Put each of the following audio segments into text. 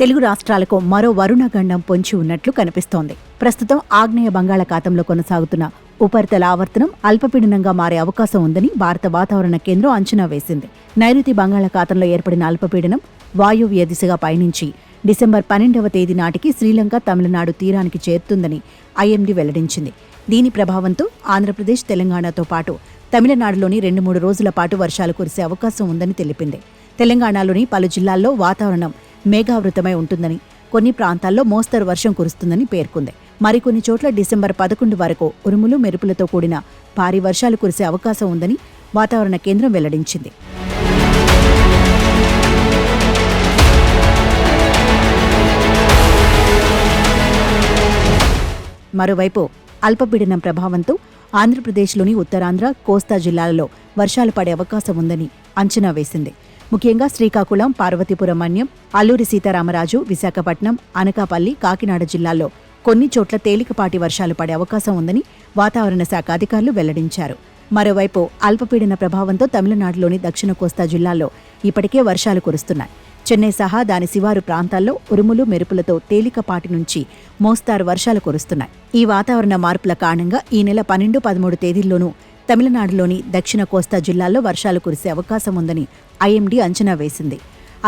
తెలుగు రాష్ట్రాలకు మరో వరుణగండం పొంచి ఉన్నట్లు కనిపిస్తోంది. ప్రస్తుతం ఆగ్నేయ బంగాళాఖాతంలో కొనసాగుతున్న ఉపరితల ఆవర్తనం అల్పపీడనంగా మారే అవకాశం ఉందని భారత వాతావరణ కేంద్రం అంచనా వేసింది. నైరుతి బంగాళాఖాతంలో ఏర్పడిన అల్పపీడనం వాయువ్య దిశగా పయనించి డిసెంబర్ 12వ తేదీ నాటికి శ్రీలంక, తమిళనాడు తీరానికి చేరుతుందని ఐఎండీ వెల్లడించింది. దీని ప్రభావంతో ఆంధ్రప్రదేశ్, తెలంగాణతో పాటు తమిళనాడులోని 2-3 రోజుల పాటు వర్షాలు కురిసే అవకాశం ఉందని తెలిపింది. తెలంగాణలోని పలు జిల్లాల్లో వాతావరణం మేఘావృతమై ఉంటుందని, కొన్ని ప్రాంతాల్లో మోస్తరు వర్షం కురుస్తుందని పేర్కొంది. మరికొన్ని చోట్ల డిసెంబర్ 11 వరకు ఉరుములు, మెరుపులతో కూడిన భారీ వర్షాలు కురిసే అవకాశం ఉందని వాతావరణ కేంద్రం వెల్లడించింది. మరోవైపు అల్పపీడనం ప్రభావంతో ఆంధ్రప్రదేశ్లోని ఉత్తరాంధ్ర, కోస్తా జిల్లాలలో వర్షాలు పడే అవకాశం ఉందని అంచనా వేసింది. ముఖ్యంగా శ్రీకాకుళం, పార్వతీపురం మన్యం, అల్లూరి సీతారామరాజు, విశాఖపట్నం, అనకాపల్లి, కాకినాడ జిల్లాల్లో కొన్ని చోట్ల తేలికపాటి వర్షాలు పడే అవకాశం ఉందని వాతావరణ శాఖ అధికారులు వెల్లడించారు. మరోవైపు అల్పపీడన ప్రభావంతో తమిళనాడులోని దక్షిణ కోస్తా జిల్లాల్లో ఇప్పటికే వర్షాలు కురుస్తున్నాయి. చెన్నై సహా దాని శివారు ప్రాంతాల్లో ఉరుములు, మెరుపులతో తేలికపాటి నుంచి మోస్తారు వర్షాలు కురుస్తున్నాయి. ఈ వాతావరణ మార్పుల కారణంగా ఈ నెల 12, 13 తేదీల్లోనూ తమిళనాడులోని దక్షిణ కోస్తా జిల్లాల్లో వర్షాలు కురిసే అవకాశం ఉందని ఐఎండీ అంచనా వేసింది.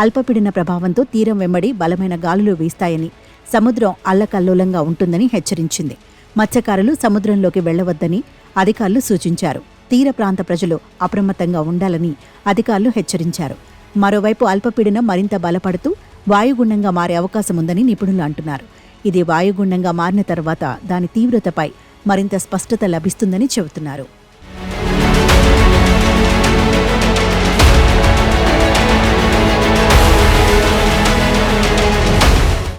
అల్పపీడన ప్రభావంతో తీరం వెంబడి బలమైన గాలులు వీస్తాయని, సముద్రం అల్లకల్లోలంగా ఉంటుందని హెచ్చరించింది. మత్స్యకారులు సముద్రంలోకి వెళ్లవద్దని అధికారులు సూచించారు. తీర ప్రాంత ప్రజలు అప్రమత్తంగా ఉండాలని అధికారులు హెచ్చరించారు. మరోవైపు అల్పపీడనం మరింత బలపడుతూ వాయుగుండంగా మారే అవకాశం ఉందని నిపుణులు అంటున్నారు. ఇది వాయుగుండంగా మారిన తర్వాత దాని తీవ్రతపై మరింత స్పష్టత లభిస్తుందని చెబుతున్నారు.